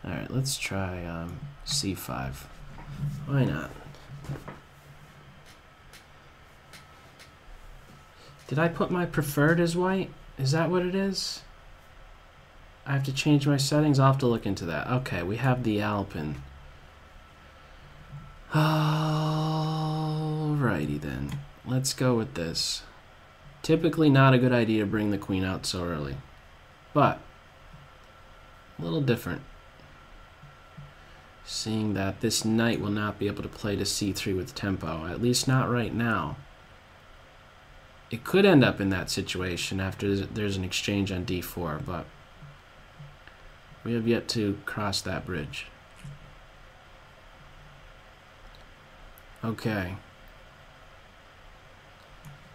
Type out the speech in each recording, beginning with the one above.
Alright, let's try c5. Why not? Did I put my preferred as white? Is that what it is? I have to change my settings. I'll have to look into that. Okay, we have the Alapin. Alrighty then. Let's go with this. Typically not a good idea to bring the queen out so early, but a little different. Seeing that this knight will not be able to play to c3 with tempo, at least not right now. It could end up in that situation after there's an exchange on d4, but we have yet to cross that bridge. Okay.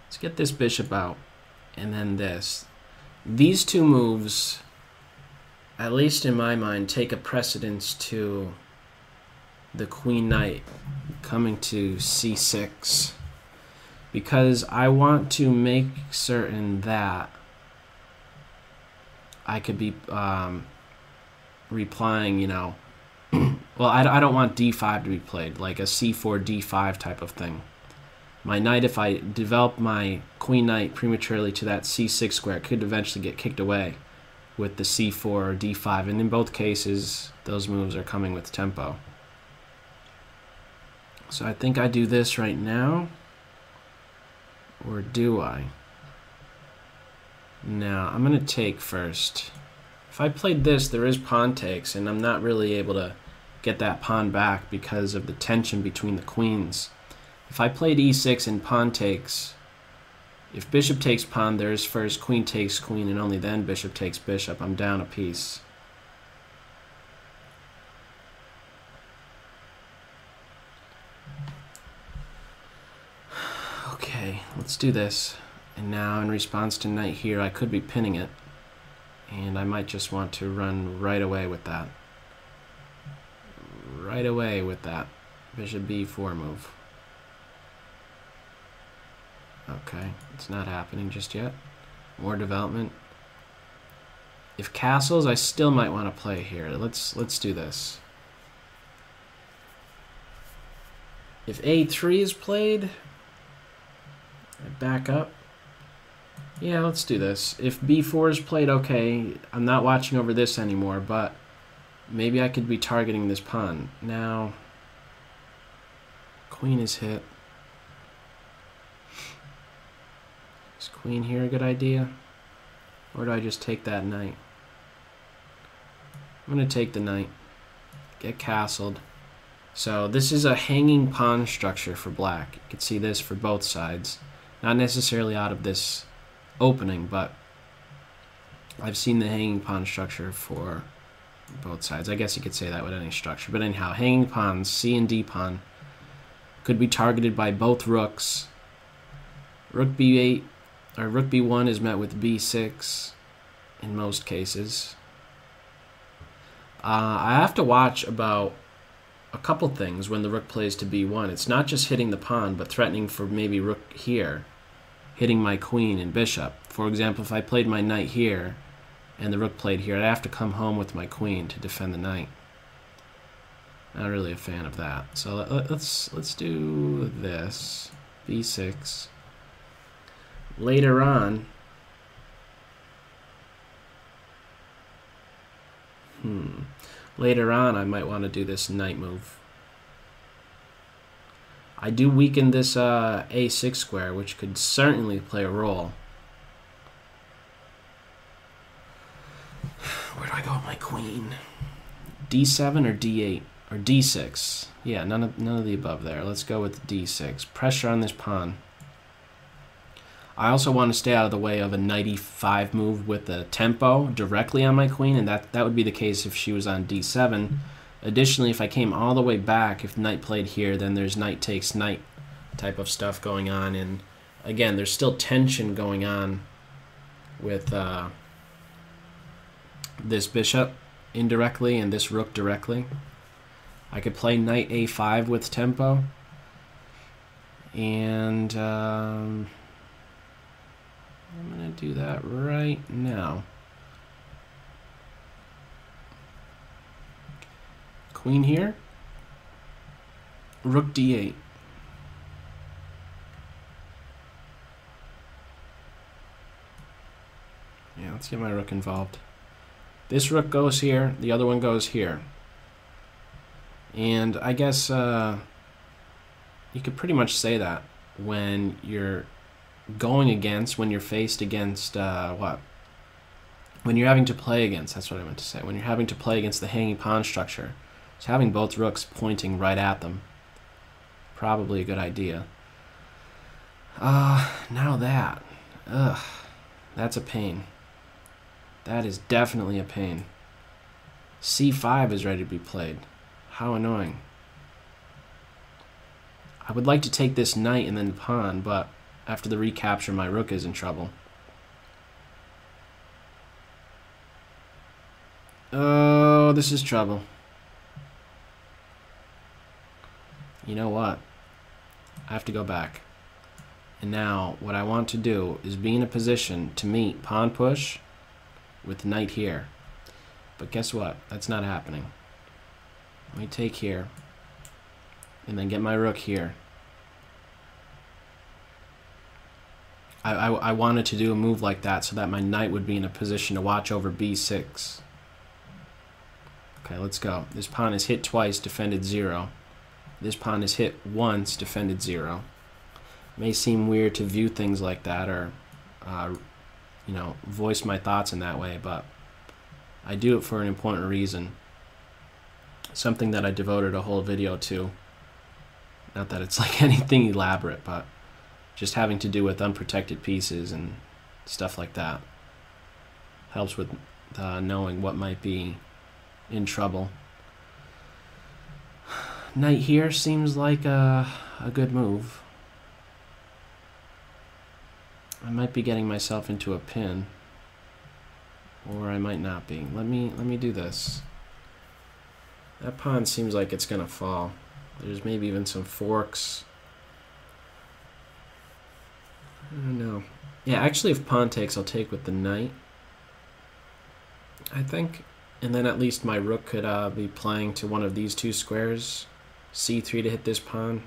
Let's get this bishop out, and then this. These two moves, at least in my mind, take a precedence to the queen knight coming to c6, because I want to make certain that I could be replying, you know, well, I don't want d5 to be played, like a c4, d5 type of thing. My knight, if I develop my queen knight prematurely to that c6 square, could eventually get kicked away with the c4 or d5, and in both cases, those moves are coming with tempo. So I think I do this right now, or do I? Now, I'm going to take first. If I played this, there is pawn takes, and I'm not really able to get that pawn back because of the tension between the queens. If I played e6 and pawn takes, if bishop takes pawn, there's first queen takes queen, and only then bishop takes bishop. I'm down a piece. Okay, let's do this. And now in response to knight here, I could be pinning it, and I might just want to run right away with that. Right away with that bishop b4 move. Okay, it's not happening just yet. More development. If castles, I still might want to play here. Let's do this. If a3 is played, I back up. Yeah, let's do this. If b4 is played, okay, I'm not watching over this anymore, but maybe I could be targeting this pawn. Now, queen is hit. Is queen here a good idea? Or do I just take that knight? I'm going to take the knight. Get castled. So this is a hanging pawn structure for black. You can see this for both sides. Not necessarily out of this opening, but I've seen the hanging pawn structure for both sides. I guess you could say that with any structure. But anyhow, hanging pawns, C and D pawn, could be targeted by both rooks. Rook b8 or rook b1 is met with b6 in most cases. I have to watch about a couple things when the rook plays to b1. It's not just hitting the pawn, but threatening for maybe rook here, hitting my queen and bishop. For example, if I played my knight here and the rook played here, I'd have to come home with my queen to defend the knight. Not really a fan of that. So let's do this. b6. Later on, later on I might want to do this knight move. I do weaken this a6 square, which could certainly play a role. Where do I go with my queen? d7 or d8 or d6? Yeah, none of the above there. Let's go with d6. Pressure on this pawn. I also want to stay out of the way of a knight e5 move with the tempo directly on my queen, and that would be the case if she was on d7. Additionally, if I came all the way back, if knight played here, then there's knight takes knight type of stuff going on, and again, there's still tension going on with this bishop indirectly and this rook directly. I could play knight a5 with tempo, and I'm going to do that right now. Queen here. Rook d8. Yeah, let's get my rook involved. This rook goes here, the other one goes here. And I guess you could pretty much say that when you're going against, when you're faced against, what? When you're having to play against, that's what I meant to say. When you're having to play against the hanging pawn structure, so having both rooks pointing right at them, probably a good idea. Now that. Ugh, that's a pain. That is definitely a pain. C5 is ready to be played. How annoying. I would like to take this knight and then pawn, but after the recapture, my rook is in trouble. Oh, this is trouble. You know what? I have to go back. And now, what I want to do is be in a position to meet pawn push with knight here. But guess what? That's not happening. Let me take here. And then get my rook here. I wanted to do a move like that so that my knight would be in a position to watch over b6. Okay, let's go. This pawn is hit twice, defended 0. This pawn is hit once, defended 0. It may seem weird to view things like that or, you know, voice my thoughts in that way, but I do it for an important reason. Something that I devoted a whole video to. Not that it's like anything elaborate, but just having to do with unprotected pieces and stuff like that. Helps with knowing what might be in trouble. Knight here seems like a good move. I might be getting myself into a pin, or I might not be. Let me do this. That pawn seems like it's gonna fall. There's maybe even some forks. I don't know. Yeah, actually, if pawn takes, I'll take with the knight, I think. And then at least my rook could be playing to one of these two squares. C3 to hit this pawn.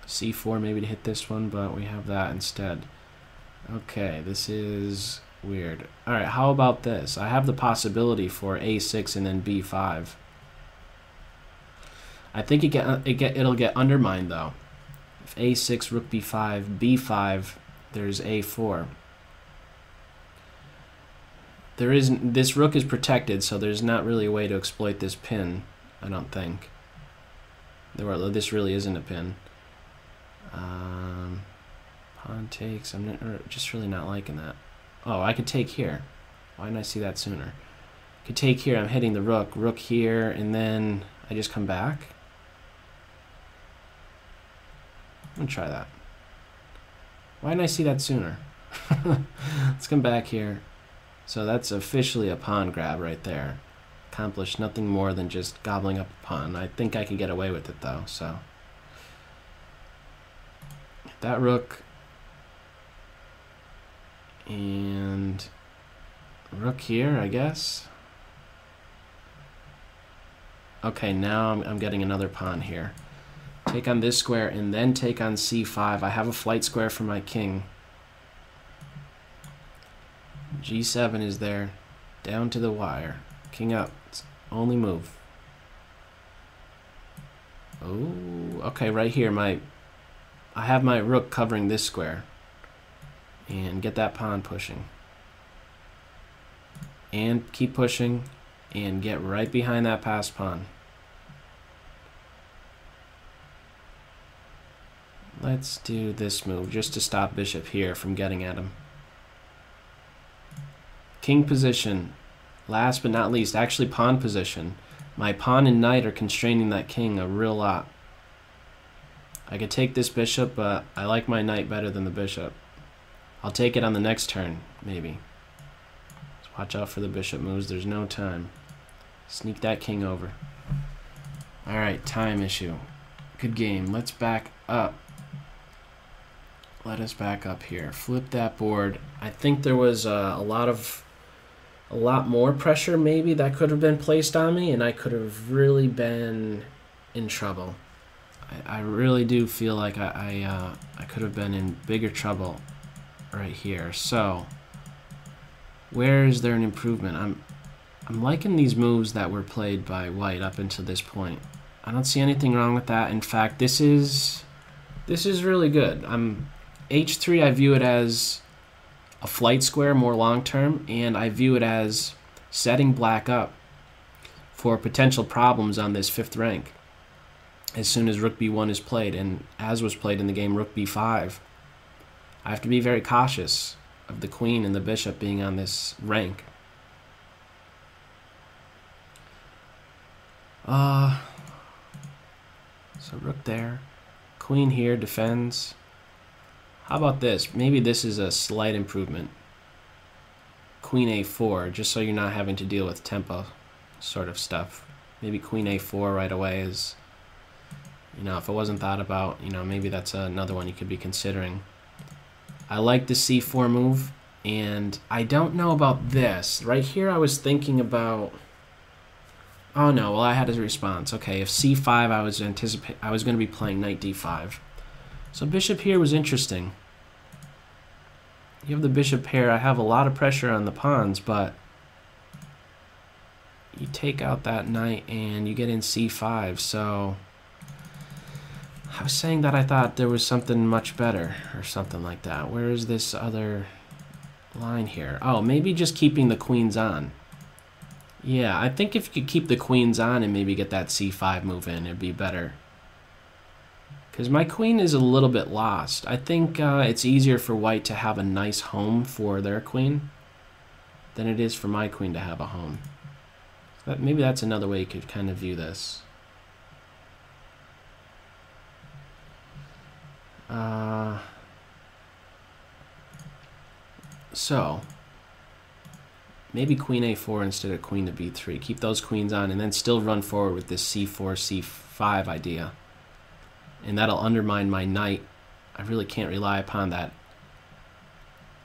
C4 maybe to hit this one, but we have that instead. Okay, this is weird. Alright, how about this? I have the possibility for A6 and then B5. I think it'll get undermined though. If A6, rook B5, B5, there's A4. This rook is protected, so there's not really a way to exploit this pin, I don't think. This really isn't a pin. Pawn takes, I'm just really not liking that. Oh, I could take here. Why didn't I see that sooner? I could take here, I'm hitting the rook here, and then I just come back. I'm gonna try that. Why didn't I see that sooner? Let's come back here. So that's officially a pawn grab right there. Accomplished nothing more than just gobbling up a pawn. I think I can get away with it though, so. That rook. And rook here, I guess. Okay, now I'm getting another pawn here. Take on this square and then take on c5. I have a flight square for my king. G7 is there. Down to the wire. King up. It's only move. Oh, okay, right here. I have my rook covering this square. And get that pawn pushing. And keep pushing. And get right behind that passed pawn. Let's do this move just to stop bishop here from getting at him. King position. Last but not least, actually pawn position. My pawn and knight are constraining that king a real lot. I could take this bishop, but I like my knight better than the bishop. I'll take it on the next turn, maybe. Let's watch out for the bishop moves. There's no time. Sneak that king over. Alright, time issue. Good game. Let's back up. Let us back up here. Flip that board. I think there was a lot of a lot more pressure maybe that could have been placed on me, and I could have really been in trouble. I really do feel like I could have been in bigger trouble right here. So where is there an improvement? I'm liking these moves that were played by white up until this point. I don't see anything wrong with that. In fact, this is really good. H3, I view it as a flight square more long term, and I view it as setting black up for potential problems on this 5th rank as soon as rook b1 is played, and as was played in the game rook b5. I have to be very cautious of the queen and the bishop being on this rank. So rook there, queen here defends. How about this? Maybe this is a slight improvement. Queen a4, just so you're not having to deal with tempo sort of stuff. Maybe queen a4 right away is, you know, if it wasn't thought about, you know, maybe that's another one you could be considering. I like the c4 move, and I don't know about this. Right here I was thinking about, oh no, well I had a response. Okay, if c5 I was going to be playing knight d5. So bishop here was interesting. You have the bishop pair. I have a lot of pressure on the pawns, but you take out that knight and you get in c5. So I was saying that I thought there was something much better or something like that. Where is this other line here? Oh, maybe just keeping the queens on. Yeah, I think if you could keep the queens on and maybe get that c5 move in, it'd be better. Because my queen is a little bit lost. I think it's easier for white to have a nice home for their queen than it is for my queen to have a home. But maybe that's another way you could kind of view this. So maybe queen a4 instead of queen to b3. Keep those queens on and then still run forward with this c4, c5 idea. And that'll undermine my knight. I really can't rely upon that.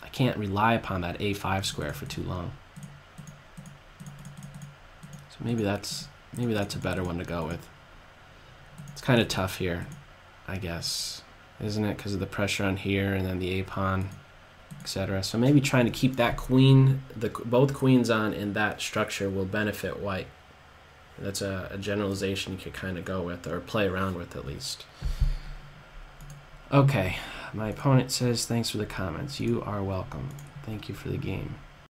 I can't rely upon that a5 square for too long. So maybe that's a better one to go with. It's kind of tough here, I guess, isn't it? Because of the pressure on here and then the a pawn, etc. So maybe trying to keep that queen, both queens on in that structure will benefit white. That's a generalization you could kind of go with or play around with at least. Okay, my opponent says thanks for the comments. You are welcome. Thank you for the game.